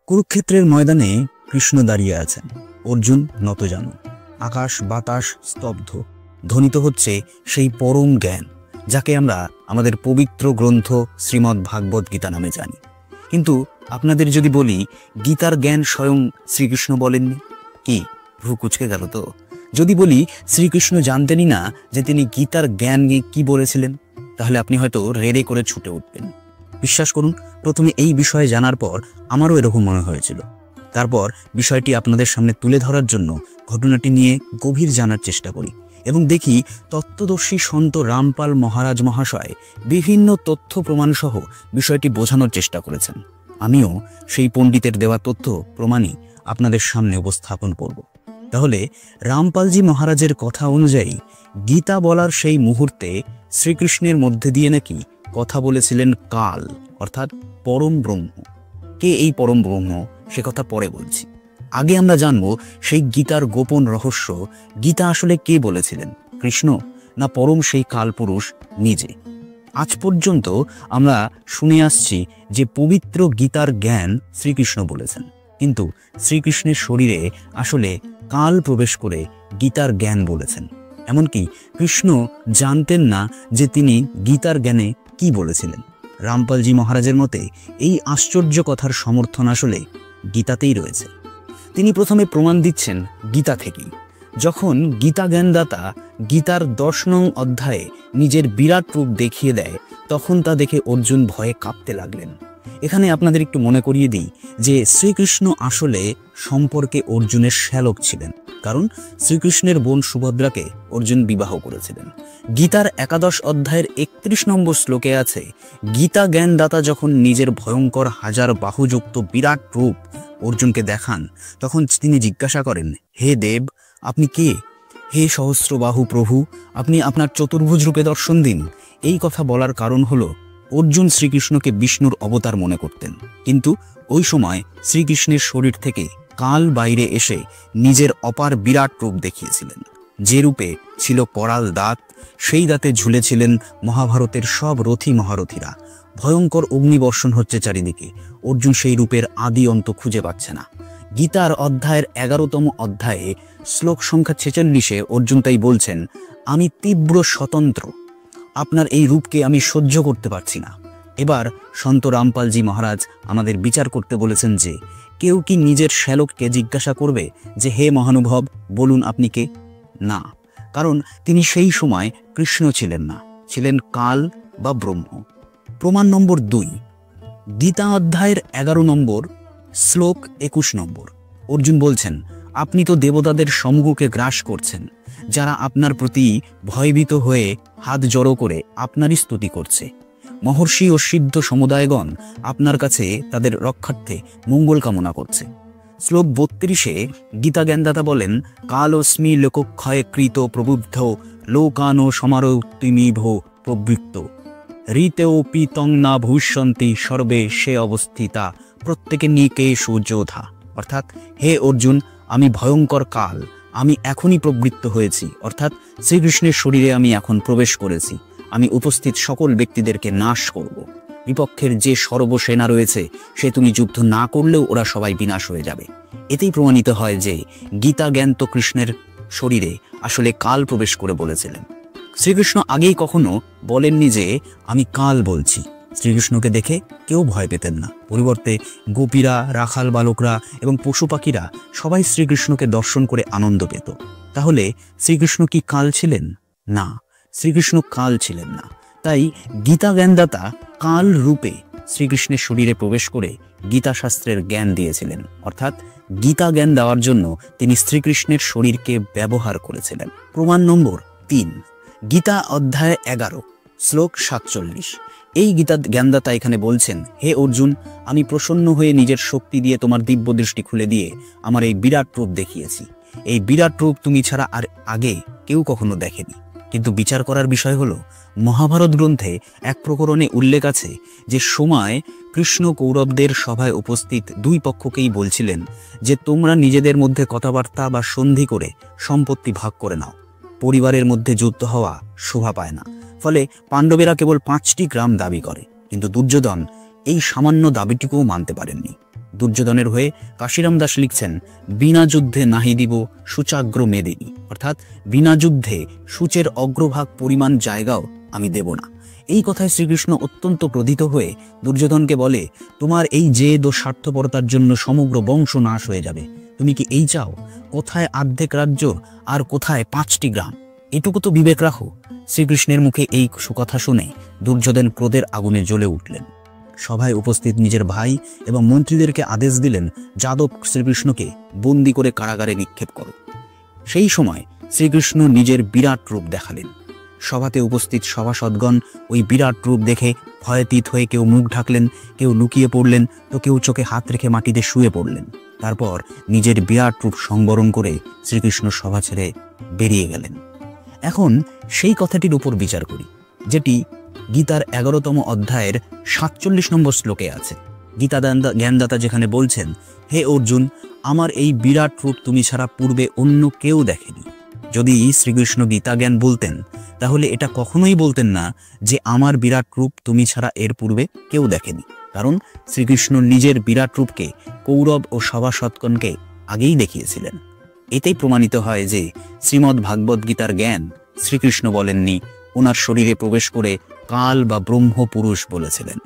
কুরুক্ষেত্রের ময়দানে কৃষ্ণ দাঁড়িয়ে আছেন, অর্জুন নতজানু। আকাশ বাতাস স্তব্ধ, ধ্বনিত হচ্ছে সেই পরম জ্ঞান যাকে আমরা আমাদের পবিত্র গ্রন্থ শ্রীমদ্ ভাগবত গীতা নামে জানি। কিন্তু আপনাদের যদি বলি গীতার জ্ঞান স্বয়ং শ্রীকৃষ্ণ বলেননি, কি ভ্রু কুচকে গেল তো? যদি বলি শ্রীকৃষ্ণ জানতেনই না যে তিনি গীতার জ্ঞান নিয়ে কি বলেছিলেন, তাহলে আপনি হয়তো রেড়ে করে ছুটে উঠবেন। বিশ্বাস করুন, প্রথমে এই বিষয়ে জানার পর আমারও এরকম মনে হয়েছিল। তারপর বিষয়টি আপনাদের সামনে তুলে ধরার জন্য ঘটনাটি নিয়ে গভীর জানার চেষ্টা করি এবং দেখি তত্ত্বদর্শী সন্ত রামপাল মহারাজ মহাশয় বিভিন্ন তথ্য প্রমাণ সহ বিষয়টি বোঝানোর চেষ্টা করেছেন। আমিও সেই পণ্ডিতের দেওয়া তথ্য প্রমাণই আপনাদের সামনে উপস্থাপন করব। তাহলে রামপালজি মহারাজের কথা অনুযায়ী গীতা বলার সেই মুহূর্তে শ্রীকৃষ্ণের মধ্যে দিয়ে নাকি কথা বলেছিলেন কাল, অর্থাৎ পরম ব্রহ্ম। কে এই পরম ব্রহ্ম সে কথা পরে বলছি। আগে আমরা জানব সেই গীতার গোপন রহস্য। গীতা আসলে কে বলেছিলেন, কৃষ্ণ না পরম সেই কালপুরুষ নিজে? আজ পর্যন্ত আমরা শুনে আসছি যে পবিত্র গীতার জ্ঞান শ্রীকৃষ্ণ বলেছেন, কিন্তু শ্রীকৃষ্ণের শরীরে আসলে কাল প্রবেশ করে গীতার জ্ঞান বলেছেন। এমনকি কৃষ্ণ জানতেন না যে তিনি গীতার জ্ঞানে কি বলেছিলেন। রামপালজি মহারাজের মতে এই আশ্চর্য কথার সমর্থন আসলে গীতাতেই রয়েছে। তিনি প্রথমে প্রমাণ দিচ্ছেন গীতা থেকেই। যখন গীতা জ্ঞানদাতা গীতার 10 নং অধ্যায়ে নিজের বিরাট রূপ দেখিয়ে দেয়, তখন তা দেখে অর্জুন ভয়ে কাঁপতে লাগলেন। এখানে আপনাদের একটু মনে করিয়ে দিই যে শ্রীকৃষ্ণ আসলে সম্পর্কে অর্জুনের শ্যালক ছিলেন, কারণ শ্রীকৃষ্ণের বোন সুভদ্রাকে অর্জুন বিবাহ করেছিলেন। গীতার 11 অধ্যায়ের 31 নম্বর শ্লোকে আছে, গীতা জ্ঞানদাতা যখন নিজের ভয়ঙ্কর 1000 বাহুযুক্ত বিরাট রূপ অর্জুনকে দেখান, তখন তিনি জিজ্ঞাসা করেন, হে দেব, আপনি কে? হে সহস্রবাহু প্রভু, আপনি আপনার চতুর্ভুজ রূপে দর্শন দিন। এই কথা বলার কারণ হলো অর্জুন শ্রীকৃষ্ণকে বিষ্ণুর অবতার মনে করতেন, কিন্তু ওই সময় শ্রীকৃষ্ণের শরীর থেকে কাল বাইরে এসে নিজের অপার বিরাট রূপ দেখিয়েছিলেন। যে রূপে ছিল করাল দাঁত, সেই দাঁতে ঝুলেছিলেন মহাভারতের সব রথী মহারথীরা। ভয়ঙ্কর অগ্নিবর্ষণ হচ্ছে চারিদিকে। অর্জুন সেই রূপের আদি অন্ত খুঁজে পাচ্ছে না। গীতার অধ্যায়ের 11তম অধ্যায়ে শ্লোক সংখ্যা 46-এ অর্জুন তাই বলছেন, আমি তীব্র স্বতন্ত্র, আপনার এই রূপকে আমি সহ্য করতে পারছি না। এবার সন্ত রামপালজি মহারাজ আমাদের বিচার করতে বলেছেন যে কেউ কি নিজের শ্যালককে জিজ্ঞাসা করবে যে হে মহানুভব, বলুন আপনি কে? না, কারণ তিনি সেই সময় কৃষ্ণ ছিলেন না, ছিলেন কাল বা ব্রহ্ম। প্রমাণ নম্বর 2, গীতা অধ্যায়ের 11 নম্বর শ্লোক 21 নম্বর। অর্জুন বলছেন, আপনি তো দেবতাদের সম্মুখে গ্রাস করছেন, যারা আপনার প্রতি ভয়ভীত হয়ে হাত জড়ো করে আপনারই স্তুতি করছে। মহর্ষি ও সিদ্ধ সমুদায়গণ আপনার কাছে তাদের রক্ষার্থে মঙ্গল কামনা করছে। শ্লোক 32-এ গীতা জ্ঞানদাতা বলেন, কালোস্মি লোকক্ষয় কৃত প্রবুদ্ধ লোকানো সমারতিমিভ প্রবৃত্ত ঋতেও পিতং না ভূষ্যন্তি সর্বে সে অবস্থিতা প্রত্যেকে নিকে সুযোধা। অর্থাৎ হে অর্জুন, আমি ভয়ঙ্কর কাল, আমি এখনই প্রবৃত্ত হয়েছি, অর্থাৎ শ্রীকৃষ্ণের শরীরে আমি এখন প্রবেশ করেছি। আমি উপস্থিত সকল ব্যক্তিদেরকে নাশ করব। বিপক্ষের যে সর্বসেনা রয়েছে সে তুমি যুদ্ধ না করলেও ওরা সবাই বিনাশ হয়ে যাবে। এতেই প্রমাণিত হয় যে গীতা জ্ঞান তো কৃষ্ণের শরীরে আসলে কাল প্রবেশ করে বলেছিলেন। শ্রীকৃষ্ণ আগেই কখনো বলেননি যে আমি কাল বলছি। শ্রীকৃষ্ণকে দেখে কেউ ভয় পেতেন না, পরিবর্তে গোপীরা, রাখাল বালকরা এবং পশু পাখিরা সবাই শ্রীকৃষ্ণকে দর্শন করে আনন্দ পেত। তাহলে শ্রীকৃষ্ণ কি কাল ছিলেন? না, শ্রীকৃষ্ণ কাল ছিলেন না। তাই গীতা জ্ঞানদাতা কাল রূপে শ্রীকৃষ্ণের শরীরে প্রবেশ করে গীতা শাস্ত্রের জ্ঞান দিয়েছিলেন, অর্থাৎ গীতা জ্ঞান দেওয়ার জন্য তিনি শ্রীকৃষ্ণের শরীরকে ব্যবহার করেছিলেন। প্রমাণ নম্বর 3, গীতা অধ্যায় 11 শ্লোক 47। এই গীতা জ্ঞানদাতা এখানে বলছেন, হে অর্জুন, আমি প্রসন্ন হয়ে নিজের শক্তি দিয়ে তোমার দিব্য দৃষ্টি খুলে দিয়ে আমার এই বিরাট রূপ দেখিয়েছি। এই বিরাট রূপ তুমি ছাড়া আর আগে কেউ কখনো দেখেনি। কিন্তু বিচার করার বিষয় হলো, মহাভারত গ্রন্থে এক প্রকরণে উল্লেখ আছে যে সময় কৃষ্ণ কৌরবদের সভায় উপস্থিত 2 পক্ষকেই বলছিলেন যে তোমরা নিজেদের মধ্যে কথাবার্তা বা সন্ধি করে সম্পত্তি ভাগ করে নাও। পরিবারের মধ্যে যুদ্ধ হওয়া শোভা পায় না, ফলে পাণ্ডবেরা কেবল 5টি গ্রাম দাবি করে, কিন্তু দুর্যোধন এই সামান্য দাবিটুকুও মানতে পারেননি। দুর্যোধনের হয়ে কাশিরাম দাস লিখছেন, বিনা যুদ্ধে নাহি দিব সূচাগ্র মেদিনী, অর্থাৎ বিনা যুদ্ধে সূচের অগ্রভাগ পরিমাণ জায়গাও আমি দেব না। এই কথায় শ্রীকৃষ্ণ অত্যন্ত ক্রোধিত হয়ে দুর্যোধনকে বলে, তোমার এই জেদ ও স্বার্থপরতার জন্য সমগ্র বংশ নাশ হয়ে যাবে। তুমি কি এই চাও? কোথায় অর্ধেক রাজ্য আর কোথায় 5টি গ্রাম? এটুকু তো বিবেক রাখো। শ্রীকৃষ্ণের মুখে এই সুকথা শুনে দুর্যোধন ক্রোধের আগুনে জ্বলে উঠলেন। সভায় উপস্থিত নিজের ভাই এবং মন্ত্রীদেরকে আদেশ দিলেন, যাদব শ্রীকৃষ্ণকে বন্দি করে কারাগারে নিক্ষেপ করো। সেই সময় শ্রীকৃষ্ণ নিজের বিরাট রূপ দেখালেন। সভাতে উপস্থিত সভাসদগণ ওই বিরাট রূপ দেখে ভয়তীত হয়ে কেউ মুখ ঢাকলেন, কেউ লুকিয়ে পড়লেন, তো কেউ চোখে হাত রেখে মাটিতে শুয়ে পড়লেন। তারপর নিজের বিরাট রূপ সংবরণ করে শ্রীকৃষ্ণ সভা ছেড়ে বেরিয়ে গেলেন। এখন সেই কথাটির উপর বিচার করি, যেটি গীতার 11তম অধ্যায়ের 47 নম্বর শ্লোকে আছে। গীতা জ্ঞানদাতা যেখানে বলছেন, হে অর্জুন, আমার এই বিরাট রূপ তুমি ছাড়া পূর্বে অন্য কেউ দেখেনি। যদি শ্রীকৃষ্ণ গীতা জ্ঞান বলতেন, তাহলে এটা কখনোই বলতেন না যে আমার বিরাট রূপ তুমি ছাড়া এর পূর্বে কেউ দেখেনি। কারণ শ্রীকৃষ্ণ নিজের বিরাট রূপকে কৌরব ও সভাসদগণকে আগেই দেখিয়েছিলেন। এতেই প্রমাণিত হয় যে শ্রীমদ্ ভাগবত গীতার জ্ঞান শ্রীকৃষ্ণ বলেননি, ওনার শরীরে প্রবেশ করে কাল বা ব্রহ্ম পুরুষ বলেছিলেন।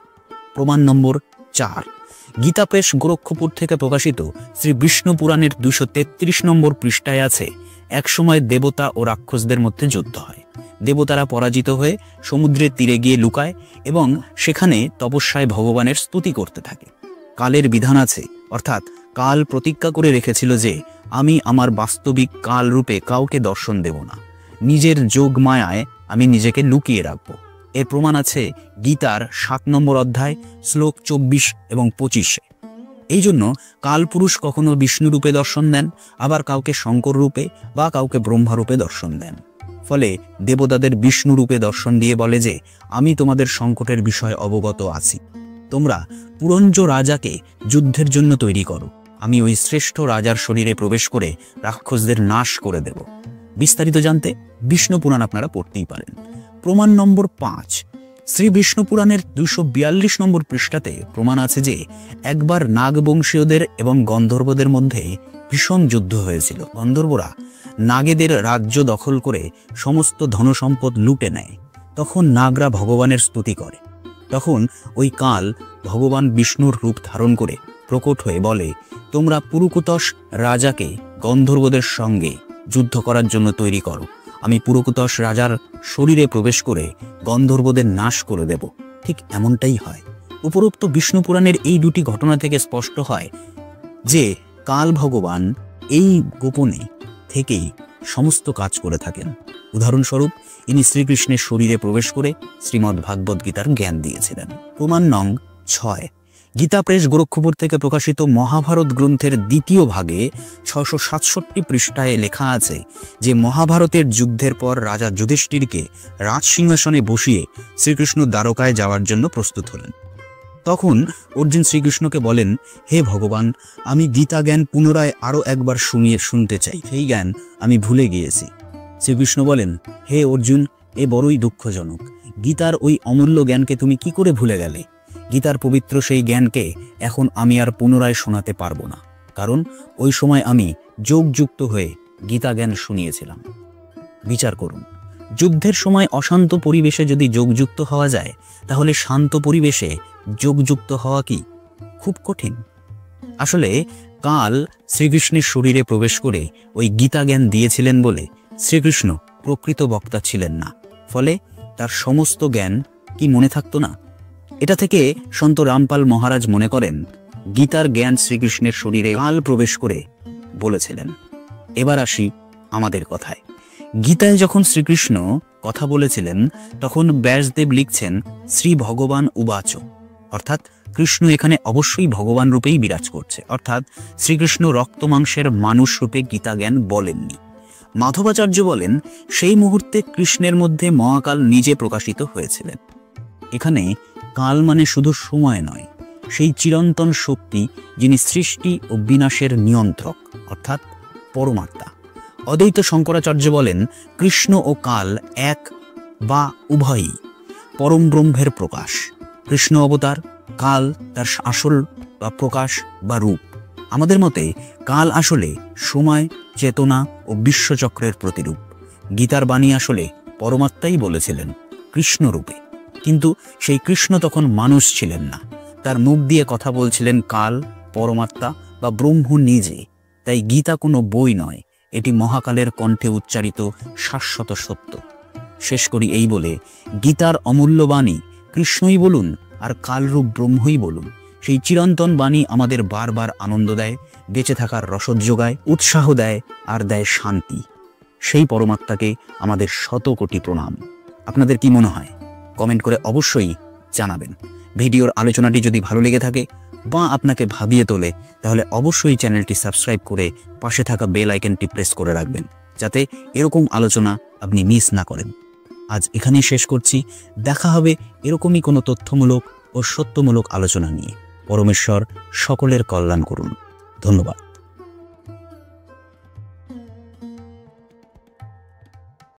প্রমাণ নম্বর 4, গীতা প্রেস গোরক্ষপুর থেকে প্রকাশিত শ্রী বিষ্ণু পুরাণের 233 নম্বর পৃষ্ঠায় আছে, একসময় দেবতা ও রাক্ষসদের মধ্যে যুদ্ধ হয়। দেবতারা পরাজিত হয়ে সমুদ্রের তীরে গিয়ে লুকায় এবং সেখানে তপস্যায় ভগবানের স্তুতি করতে থাকে। কালের বিধান আছে, অর্থাৎ কাল প্রতিজ্ঞা করে রেখেছিল যে আমি আমার বাস্তবিক কাল রূপে কাউকে দর্শন দেব না, নিজের যোগ মায়ায় আমি নিজেকে লুকিয়ে রাখব। এর প্রমাণ আছে গীতার 7 নম্বর অধ্যায় শ্লোক 24 এবং 25। এই জন্য কালপুরুষ কখনো বিষ্ণু রূপে দর্শন দেন, আবার কাউকে শঙ্কর রূপে বা কাউকে ব্রহ্মা রূপে দর্শন দেন। ফলে দেবতাদের বিষ্ণু রূপে দর্শন দিয়ে বলে যে আমি তোমাদের সংকটের বিষয়ে অবগত আছি, তোমরা পুরঞ্জ রাজাকে যুদ্ধের জন্য তৈরি করো, আমি ওই শ্রেষ্ঠ রাজার শরীরে প্রবেশ করে রাক্ষসদের নাশ করে দেব। বিস্তারিত জানতে বিষ্ণু পুরাণ আপনারা পড়তেই পারেন। প্রমাণ নম্বর 5, শ্রী বিষ্ণু পুরাণের 242 নম্বর পৃষ্ঠাতে প্রমাণ আছে যে একবার নাগবংশীয়দের এবং গন্ধর্বদের মধ্যে ভীষণ যুদ্ধ হয়েছিল। গন্ধর্বরা নাগেদের রাজ্য দখল করে সমস্ত ধনসম্পদ লুটে নেয়। তখন নাগরা ভগবানের স্তুতি করে। তখন ওই কাল ভগবান বিষ্ণুর রূপ ধারণ করে প্রকট হয়ে বলে, তোমরা পুরুকুতস রাজাকে গন্ধর্বদের সঙ্গে যুদ্ধ করার জন্য তৈরি করো, আমি পুরকুতস রাজার শরীরে প্রবেশ করে গন্ধর্বদের নাশ করে দেব। ঠিক এমনটাই হয়। উপরোক্ত বিষ্ণু পুরাণের এই দুটি ঘটনা থেকে স্পষ্ট হয় যে কাল ভগবান এই গোপনে থেকেই সমস্ত কাজ করে থাকেন। উদাহরণস্বরূপ ইনি শ্রীকৃষ্ণের শরীরে প্রবেশ করে শ্রীমদ্ ভাগবত গীতার জ্ঞান দিয়েছিলেন। প্রমাণ নং 6, গীতা প্রেস গোরক্ষপুর থেকে প্রকাশিত মহাভারত গ্রন্থের 2য় ভাগে 667 পৃষ্ঠায় লেখা আছে যে মহাভারতের যুদ্ধের পর রাজা যুধিষ্ঠিরকে রাজসিংহাসনে বসিয়ে শ্রীকৃষ্ণ দ্বারকায় যাওয়ার জন্য প্রস্তুত হলেন। তখন অর্জুন শ্রীকৃষ্ণকে বলেন, হে ভগবান, আমি গীতা জ্ঞান পুনরায় আরও একবার শুনতে চাই, সেই জ্ঞান আমি ভুলে গিয়েছি। শ্রীকৃষ্ণ বলেন, হে অর্জুন, এ বড়ই দুঃখজনক। গীতার ওই অমূল্য জ্ঞানকে তুমি কি করে ভুলে গেলে? গীতার পবিত্র সেই জ্ঞানকে এখন আমি আর পুনরায় শোনাতে পারবো না, কারণ ওই সময় আমি যোগযুক্ত হয়ে গীতা জ্ঞান শুনিয়েছিলাম। বিচার করুন, যুদ্ধের সময় অশান্ত পরিবেশে যদি যোগযুক্ত হওয়া যায়, তাহলে শান্ত পরিবেশে যোগযুক্ত হওয়া কি খুব কঠিন? আসলে কাল শ্রীকৃষ্ণের শরীরে প্রবেশ করে ওই গীতা জ্ঞান দিয়েছিলেন বলে শ্রীকৃষ্ণ প্রকৃত বক্তা ছিলেন না, ফলে তার সমস্ত জ্ঞান কি মনে থাকতো না? এটা থেকে সন্ত রামপাল মহারাজ মনে করেন গীতার জ্ঞান শ্রীকৃষ্ণের শরীরে কাল প্রবেশ করে বলেছিলেন। এবার আসি আমাদের কথায়। গীতায় যখন শ্রীকৃষ্ণ কথা বলেছিলেন, তখন ব্যাসদেব লিখছেন শ্রী ভগবান উবাচ, অর্থাৎ কৃষ্ণ এখানে অবশ্যই ভগবান রূপেই বিরাজ করছে, অর্থাৎ শ্রীকৃষ্ণ রক্ত মাংসের মানুষ রূপে গীতা জ্ঞান বলেননি। মাধবাচার্য বলেন সেই মুহূর্তে কৃষ্ণের মধ্যে মহাকাল নিজে প্রকাশিত হয়েছিলেন। এখানে কাল মানে শুধু সময় নয়, সেই চিরন্তন শক্তি যিনি সৃষ্টি ও বিনাশের নিয়ন্ত্রক, অর্থাৎ পরমাত্মা। অদ্বৈত শঙ্করাচার্য বলেন কৃষ্ণ ও কাল এক বা উভয়ই পরম ব্রহ্মের প্রকাশ। কৃষ্ণ অবতার, কাল তার আসল বা প্রকাশ বা রূপ। আমাদের মতে কাল আসলে সময়, চেতনা ও বিশ্বচক্রের প্রতিরূপ। গীতার বাণী আসলে পরমাত্মাই বলেছিলেন কৃষ্ণরূপে, কিন্তু সেই কৃষ্ণ তখন মানুষ ছিলেন না। তার মুখ দিয়ে কথা বলছিলেন কাল, পরমাত্মা বা ব্রহ্ম নিজে। তাই গীতা কোনো বই নয়, এটি মহাকালের কণ্ঠে উচ্চারিত শাশ্বত সত্য। শেষ করি এই বলে, গীতার অমূল্য বাণী কৃষ্ণই বলুন আর কালরূপ ব্রহ্মই বলুন, সেই চিরন্তন বাণী আমাদের বারবার আনন্দ দেয়, বেঁচে থাকার রসদ যোগায়, উৎসাহ দেয় আর দেয় শান্তি। সেই পরমাত্মাকে আমাদের শত কোটি প্রণাম। আপনাদের কি মনে হয়? কমেন্ট করে অবশ্যই জানাবেন। ভিডিওর আলোচনাটি যদি ভালো লেগে থাকে বা আপনাকে ভাবিয়ে তোলে, তাহলে অবশ্যই চ্যানেলটি সাবস্ক্রাইব করে পাশে থাকা বেল আইকনটি প্রেস করে রাখবেন, যাতে এরকম আলোচনা আপনি মিস না করেন। আজ এখানেই শেষ করছি। দেখা হবে এরকমই কোনো তথ্যমূলক ও সত্যমূলক আলোচনা নিয়ে। পরমেশ্বর সকলের কল্যাণ করুন। ধন্যবাদ।